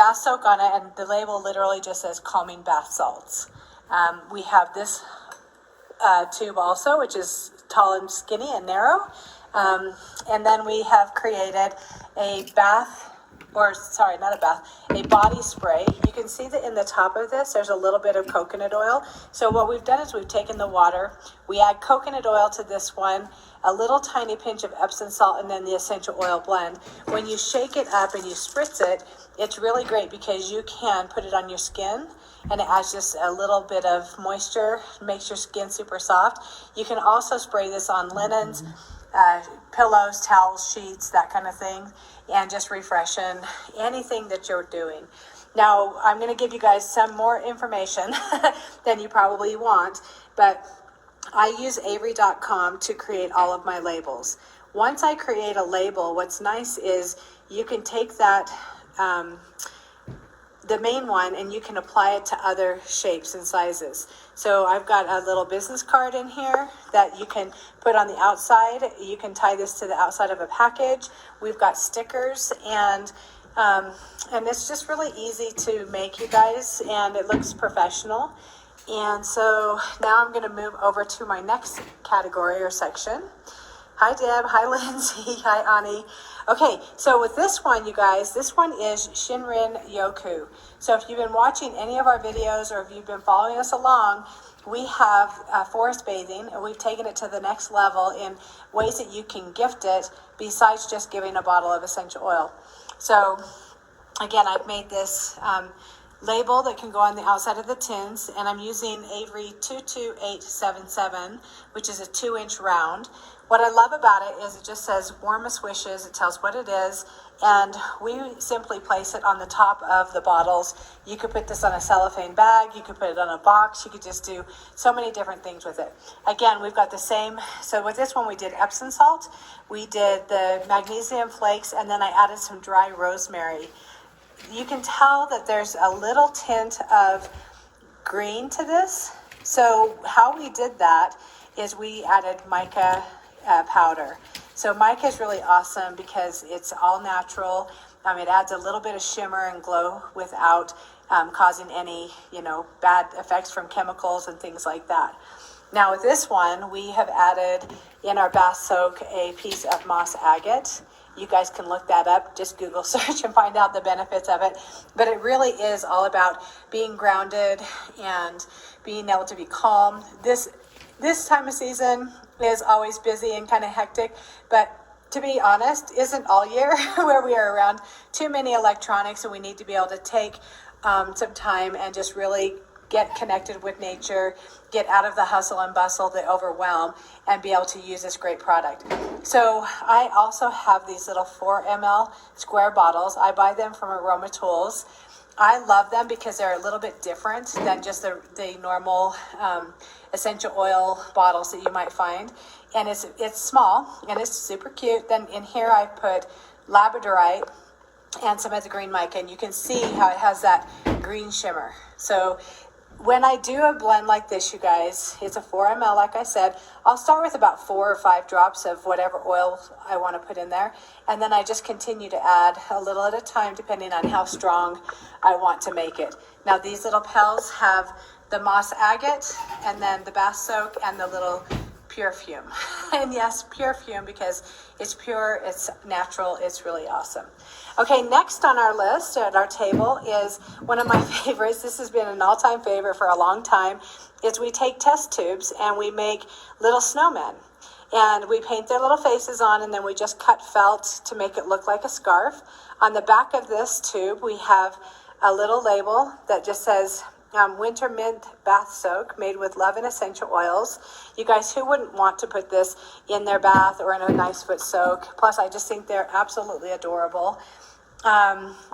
bath soak on it, and the label literally just says calming bath salts. We have this tube also, which is tall and skinny and narrow. And then we have created a body spray. You can see that in the top of this, there's a little bit of coconut oil. So what we've done is we've taken the water, we add coconut oil to this one, a little tiny pinch of Epsom salt, and then the essential oil blend. When you shake it up and you spritz it, it's really great because you can put it on your skin and it adds just a little bit of moisture, makes your skin super soft. You can also spray this on linens, pillows, towels, sheets, that kind of thing, and just refreshen anything that you're doing. Now, I'm going to give you guys some more information than you probably want, but I use Avery.com to create all of my labels. Once I create a label, what's nice is you can take that, the main one, and you can apply it to other shapes and sizes. So I've got a little business card in here that you can put on the outside. You can tie this to the outside of a package. We've got stickers, and it's just really easy to make, you guys, and it looks professional. And so now I'm going to move over to my next category or section. Hi Deb, hi Lindsay, hi Ani. Okay, so with this one, you guys, this one is Shinrin Yoku. So if you've been watching any of our videos or if you've been following us along, we have forest bathing, and we've taken it to the next level in ways that you can gift it besides just giving a bottle of essential oil. So again, I've made this label that can go on the outside of the tins, and I'm using Avery 22877, which is a 2-inch round. What I love about it is it just says warmest wishes. It tells what it is, and we simply place it on the top of the bottles. You could put this on a cellophane bag, you could put it on a box, you could just do so many different things with it. Again, we've got the same, so with this one we did Epsom salt, we did the magnesium flakes, and then I added some dry rosemary. You can tell that there's a little tint of green to this. So how we did that is we added mica powder. So mica is really awesome because it's all natural. It adds a little bit of shimmer and glow without causing any, bad effects from chemicals and things like that. Now with this one, we have added in our bath soak a piece of moss agate. You guys can look that up, just Google search and find out the benefits of it. But it really is all about being grounded and being able to be calm. This time of season is always busy and kind of hectic, but to be honest, isn't all year where we are around too many electronics, and we need to be able to take some time and just really get connected with nature, get out of the hustle and bustle, the overwhelm, and be able to use this great product. So I also have these little 4 ml square bottles. I buy them from Aroma Tools. I love them because they're a little bit different than just the normal essential oil bottles that you might find. And it's small and it's super cute. Then in here I put labradorite and some of the green mica, and you can see how it has that green shimmer. So when I do a blend like this, you guys, it's a 4 ml, like I said. I'll start with about 4 or 5 drops of whatever oil I want to put in there. And then I just continue to add a little at a time, depending on how strong I want to make it. Now, these little pels have the moss agate, and then the bath soak, and the little pure fume. And yes, pure fume, because it's pure, it's natural, it's really awesome. Okay, next on our list at our table is one of my favorites. This has been an all-time favorite for a long time. Is we take test tubes and we make little snowmen. And we paint their little faces on, and then we just cut felt to make it look like a scarf. On the back of this tube, we have a little label that just says Winter Mint Bath Soak, made with love and essential oils. You guys, who wouldn't want to put this in their bath or in a nice foot soak? Plus, I just think they're absolutely adorable.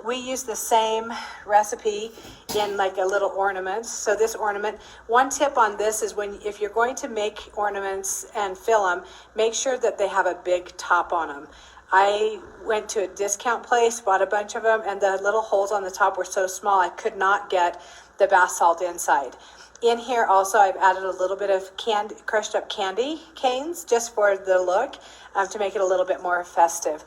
We use the same recipe in like a little ornament. So this ornament, one tip on this is if you're going to make ornaments and fill them, make sure that they have a big top on them. I went to a discount place, bought a bunch of them, and the little holes on the top were so small I could not get the bath salt inside. In here also, I've added a little bit of crushed up candy canes just for the look, to make it a little bit more festive.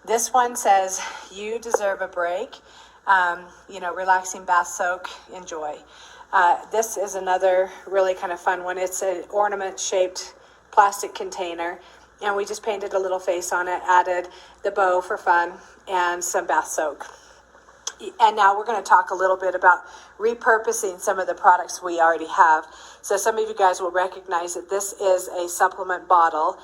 This one says, "You deserve a break." relaxing bath soak, enjoy. This is another really kind of fun one. It's an ornament-shaped plastic container, and we just painted a little face on it, added the bow for fun, and some bath soak. And now we're going to talk a little bit about repurposing some of the products we already have. So some of you guys will recognize that this is a supplement bottle.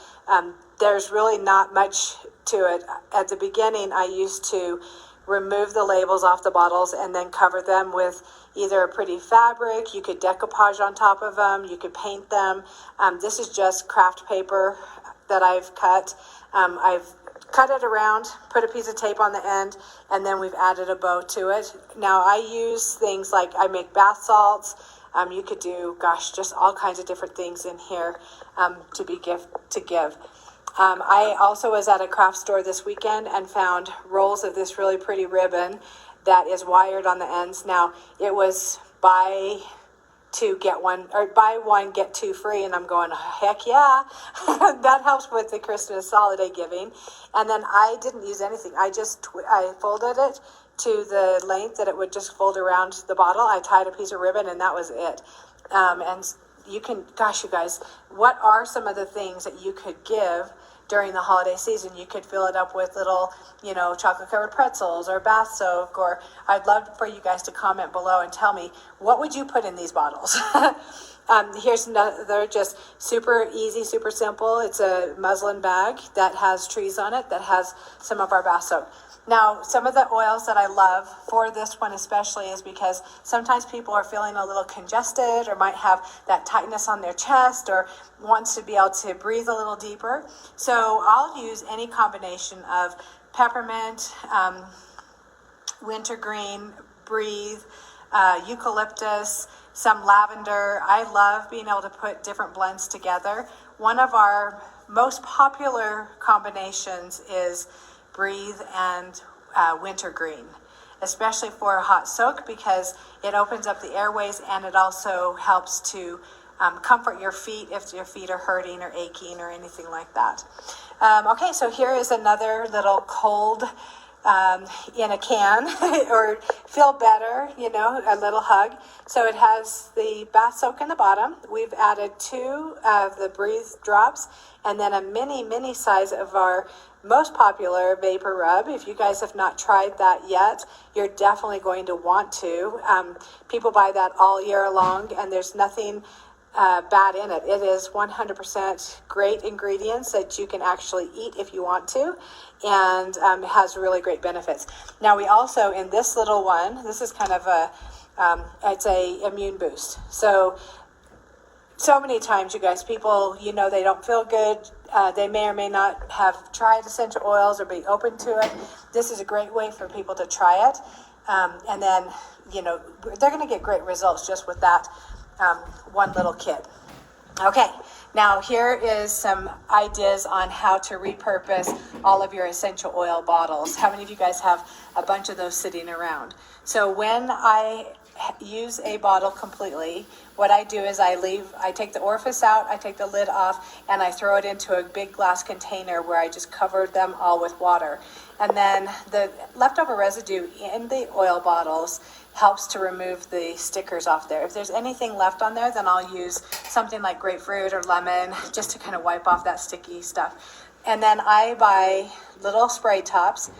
There's really not much to it. At the beginning, I used to remove the labels off the bottles and then cover them with either a pretty fabric. You could decoupage on top of them. You could paint them. This is just craft paper that I've cut. I've cut it around, put a piece of tape on the end, and then we've added a bow to it. Now I use things like I make bath salts. You could do, just all kinds of different things in here to give. I also was at a craft store this weekend and found rolls of this really pretty ribbon that is wired on the ends. Now it was buy one, get two free, and I'm going, heck yeah. That helps with the Christmas holiday giving. And then I didn't use anything. I folded it to the length that it would just fold around the bottle. I tied a piece of ribbon, and that was it. And you can, you guys, what are some of the things that you could give during the holiday season? You could fill it up with little, chocolate covered pretzels or bath soak, or I'd love for you guys to comment below and tell me, what would you put in these bottles? Here's another, just super easy, super simple. It's a muslin bag that has trees on it that has some of our bath soap. Now, some of the oils that I love for this one especially is because sometimes people are feeling a little congested or might have that tightness on their chest or wants to be able to breathe a little deeper. So I'll use any combination of peppermint, wintergreen, breathe, eucalyptus, some lavender. I love being able to put different blends together. One of our most popular combinations is breathe and wintergreen, especially for a hot soak because it opens up the airways and it also helps to comfort your feet if your feet are hurting or aching or anything like that. Okay, so here is another little cold in a can or feel better, a little hug. So it has the bath soak in the bottom. We've added 2 of the breathe drops and then a mini size of our most popular vapor rub. If you guys have not tried that yet, you're definitely going to want to. People buy that all year long and there's nothing bad in it. It is 100% great ingredients that you can actually eat if you want to, and it has really great benefits. Now we also, in this little one, this is kind of it's a immune boost. So many times, you guys, people, they don't feel good. They may or may not have tried essential oils or be open to it. This is a great way for people to try it. And then, they're going to get great results just with that one little kit. Okay, now here is some ideas on how to repurpose all of your essential oil bottles. How many of you guys have a bunch of those sitting around? So when I use a bottle completely, what I do is I take the orifice out, I take the lid off, and I throw it into a big glass container where I just covered them all with water. And then the leftover residue in the oil bottles helps to remove the stickers off there. If there's anything left on there, then I'll use something like grapefruit or lemon just to kind of wipe off that sticky stuff. And then I buy little spray tops.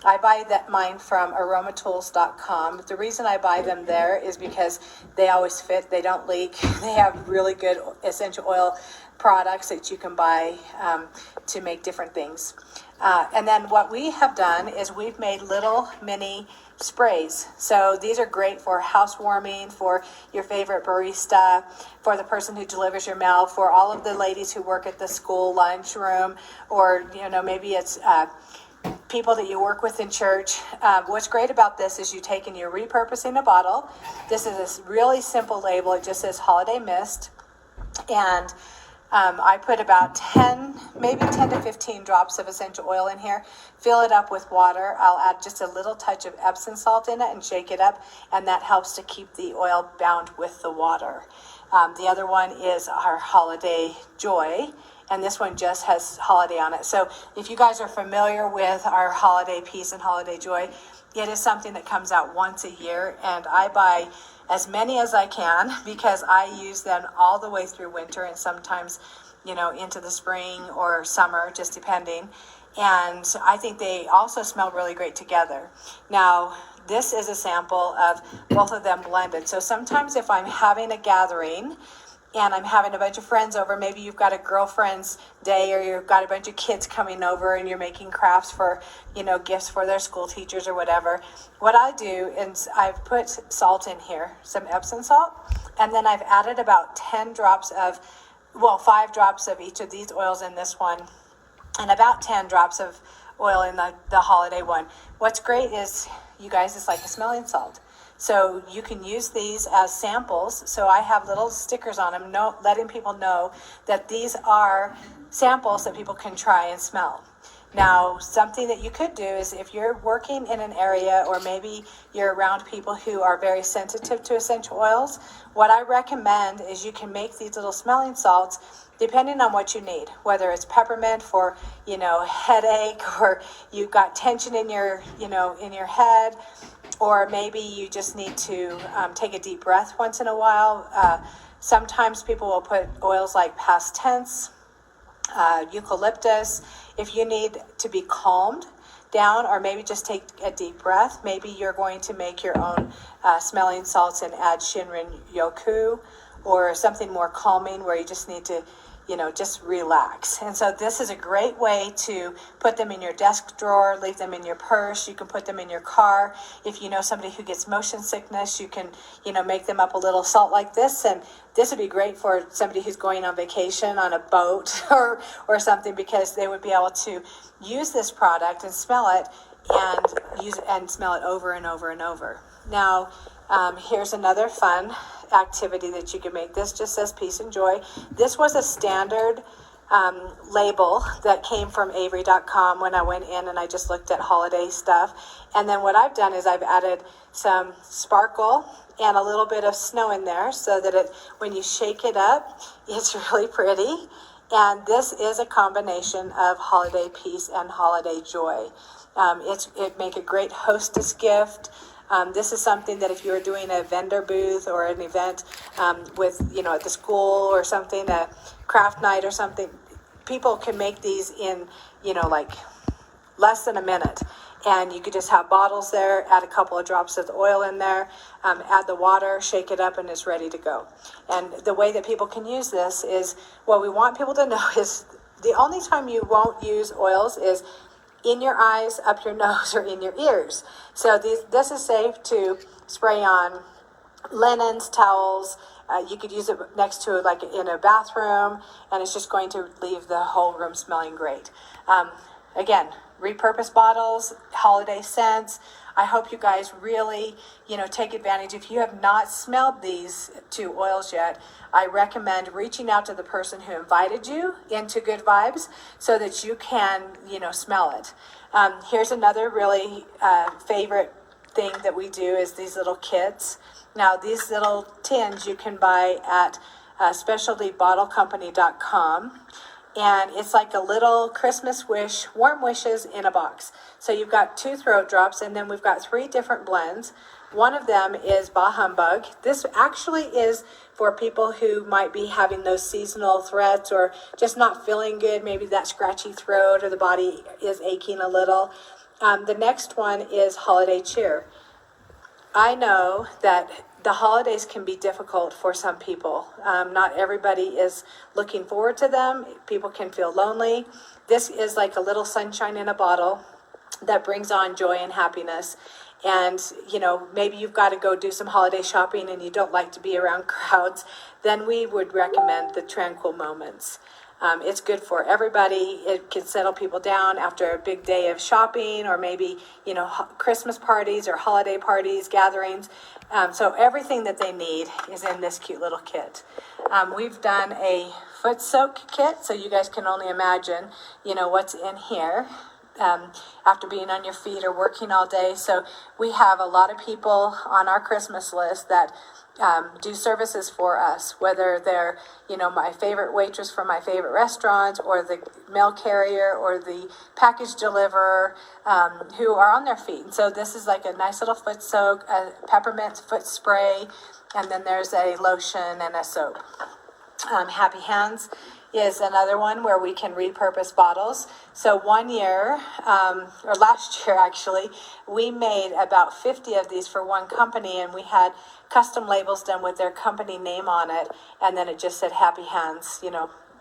I buy mine from aromatools.com. The reason I buy them there is because they always fit, they don't leak. They have really good essential oil products that you can buy to make different things. And then what we have done is we've made little mini sprays. So these are great for housewarming, for your favorite barista, for the person who delivers your mail, for all of the ladies who work at the school lunchroom, or maybe it's people that you work with in church. What's great about this is you're repurposing a bottle. This is a really simple label. It just says holiday mist, and I put about 10 to 15 drops of essential oil in here, fill it up with water. I'll add just a little touch of Epsom salt in it and shake it up, and that helps to keep the oil bound with the water. The other one is our Holiday Joy, and this one just has holiday on it. So if you guys are familiar with our Holiday Peace and Holiday Joy, it is something that comes out once a year, and I buy as many as I can because I use them all the way through winter and sometimes, into the spring or summer, just depending. And I think they also smell really great together. Now, this is a sample of both of them blended. So sometimes if I'm having a gathering and I'm having a bunch of friends over, maybe you've got a girlfriend's day or you've got a bunch of kids coming over and you're making crafts for, gifts for their school teachers or whatever. What I do is I've put salt in here, some Epsom salt, and then I've added about 5 drops of each of these oils in this one, and about 10 drops of oil in the holiday one. What's great is, you guys, it's like a smelling salt. So you can use these as samples. So I have little stickers on them, letting people know that these are samples that people can try and smell. Now, something that you could do is if you're working in an area or maybe you're around people who are very sensitive to essential oils, what I recommend is you can make these little smelling salts depending on what you need, whether it's peppermint for, headache, or you've got tension in your head, or maybe you just need to take a deep breath once in a while. Sometimes people will put oils like past tense, eucalyptus. If you need to be calmed down or maybe just take a deep breath, maybe you're going to make your own smelling salts and add Shinrin Yoku or something more calming where you just need to just relax. And so this is a great way to put them in your desk drawer, leave them in your purse. You can put them in your car. If you know somebody who gets motion sickness, you can, make them up a little salt like this. And this would be great for somebody who's going on vacation on a boat or something, because they would be able to use this product and smell it and smell it over and over and over. Now, here's another fun activity that you can make. This just says peace and joy. This was a standard label that came from Avery.com when I went in and I just looked at holiday stuff. And then what I've done is I've added some sparkle and a little bit of snow in there so that when you shake it up, it's really pretty. And this is a combination of holiday peace and holiday joy. It make a great hostess gift. This is something that if you were doing a vendor booth or an event with, at the school or something, a craft night or something, people can make these in, like less than a minute. And you could just have bottles there, add a couple of drops of oil in there, add the water, shake it up, and it's ready to go. And the way that people can use this is, what we want people to know is the only time you won't use oils is in your eyes, up your nose, or in your ears. So this is safe to spray on linens, towels. You could use it next to like in a bathroom, and it's just going to leave the whole room smelling great. Again, repurposed bottles, holiday scents. I hope you guys really, take advantage. If you have not smelled these 2 oils yet, I recommend reaching out to the person who invited you into Good Vibes so that you can, smell it. Here's another really favorite thing that we do is these little kits. Now, these little tins you can buy at specialtybottlecompany.com. And it's like a little Christmas wish, warm wishes in a box. So you've got 2 throat drops, and then we've got 3 different blends. One of them is Bah Humbug. This actually is for people who might be having those seasonal threats or just not feeling good, maybe that scratchy throat or the body is aching a little. The next one is Holiday Cheer. I know that the holidays can be difficult for some people. Not everybody is looking forward to them. People can feel lonely. This is like a little sunshine in a bottle that brings on joy and happiness. And, maybe you've got to go do some holiday shopping and you don't like to be around crowds, then we would recommend the Tranquil Moments. It's good for everybody. It can settle people down after a big day of shopping or maybe, Christmas parties or holiday parties, gatherings. So everything that they need is in this cute little kit. We've done a foot soak kit, so you guys can only imagine, what's in here. after being on your feet or working all day. So we have a lot of people on our Christmas list that do services for us, whether they're, my favorite waitress from my favorite restaurant, or the mail carrier, or the package deliverer, who are on their feet. And so this is like a nice little foot soak, a peppermint foot spray, and then there's a lotion and a soap. Happy Hands is another one where we can repurpose bottles. So one year, or last year actually, we made about 50 of these for one company, and we had custom labels done with their company name on it, and then it just said Happy Hands,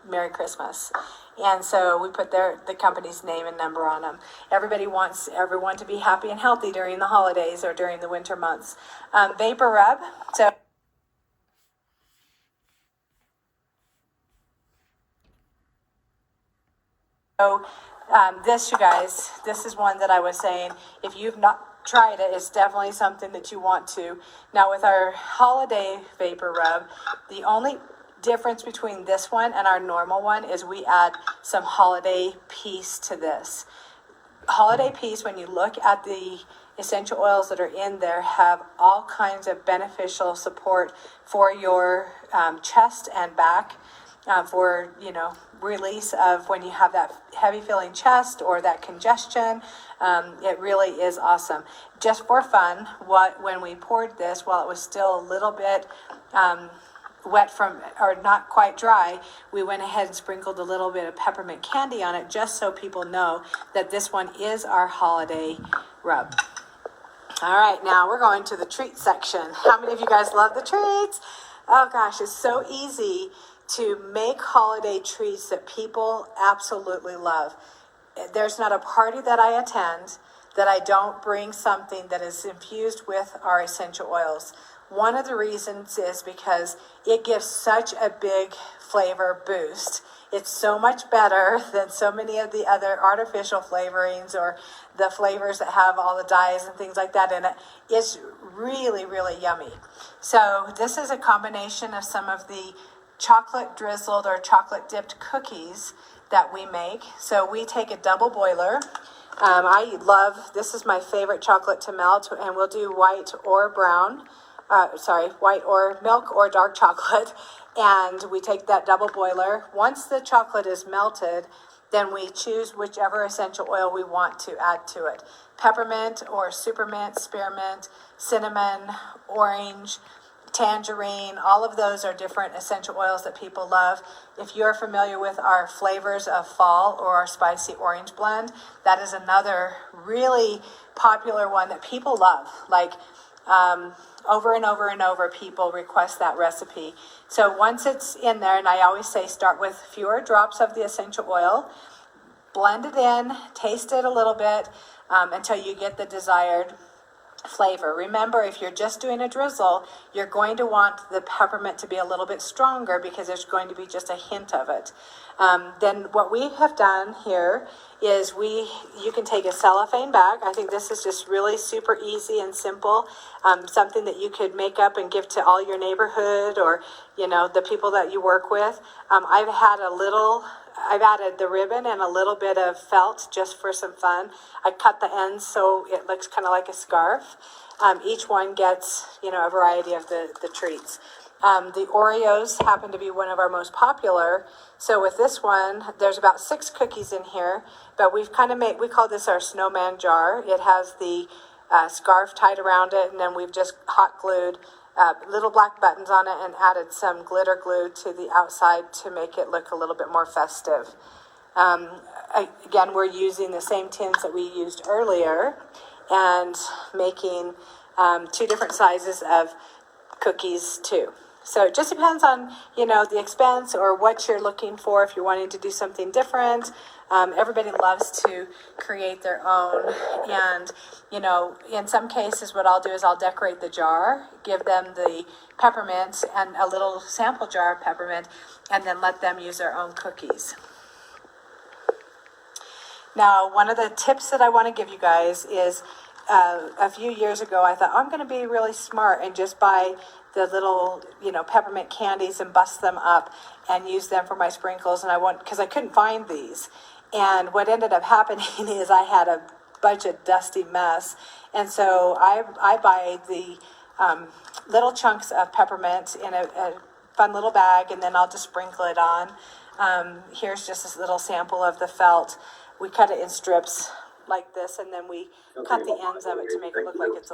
Merry Christmas. And so we put the company's name and number on them. Everybody wants everyone to be happy and healthy during the holidays or during the winter months. Vapor Rub. So this, you guys, this is one that I was saying, if you've not tried it, it's definitely something that you want to. Now with our holiday vapor rub, the only difference between this one and our normal one is we add some holiday piece to this. Holiday piece, when you look at the essential oils that are in there, have all kinds of beneficial support for your chest and back, for release of when you have that heavy feeling chest or that congestion. It really is awesome. Just for fun, when we poured this, while it was still a little bit wet or not quite dry, we went ahead and sprinkled a little bit of peppermint candy on it, just so people know that this one is our holiday rub. All right, now we're going to the treat section. How many of you guys love the treats? Oh gosh, it's so easy to make holiday treats that people absolutely love. There's not a party that I attend that I don't bring something that is infused with our essential oils. One of the reasons is because it gives such a big flavor boost. It's so much better than so many of the other artificial flavorings or the flavors that have all the dyes and things like that in it. It's really, really yummy. So this is a combination of some of the chocolate drizzled or chocolate dipped cookies that we make. So we take a double boiler. This is my favorite chocolate to melt, and we'll do white or milk or dark chocolate. And we take that double boiler. Once the chocolate is melted, then we choose whichever essential oil we want to add to it. Peppermint or supermint, spearmint, cinnamon, orange, tangerine, all of those are different essential oils that people love. If you're familiar with our flavors of fall or our spicy orange blend, that is another really popular one that people love. Over and over and over, people request that recipe. So once it's in there, and I always say start with fewer drops of the essential oil, blend it in, taste it a little bit until you get the desired flavor. Remember, if you're just doing a drizzle, you're going to want the peppermint to be a little bit stronger because there's going to be just a hint of it. Then what we have done here is you can take a cellophane bag. I think this is just really super easy and simple. Something that you could make up and give to all your neighborhood or, the people that you work with. I've added the ribbon and a little bit of felt just for some fun. I cut the ends so it looks kind of like a scarf. Each one gets, a variety of the treats. The Oreos happen to be one of our most popular. So with this one, there's about 6 cookies in here, but we call this our snowman jar. It has the scarf tied around it, and then we've just hot glued little black buttons on it and added some glitter glue to the outside to make it look a little bit more festive. Again, we're using the same tins that we used earlier and making 2 different sizes of cookies too. So it just depends on, the expense or what you're looking for. If you're wanting to do something different, everybody loves to create their own. And, in some cases, what I'll do is I'll decorate the jar, give them the peppermint and a little sample jar of peppermint, and then let them use their own cookies. Now, one of the tips that I want to give you guys is a few years ago, I thought, I'm going to be really smart and just buy the little, peppermint candies and bust them up and use them for my sprinkles. And because I couldn't find these. And what ended up happening is I had a bunch of dusty mess. And so I buy the little chunks of peppermint in a fun little bag, and then I'll just sprinkle it on. Here's just this little sample of the felt. We cut it in strips like this, and then we cut the ends of it to make it look like it's a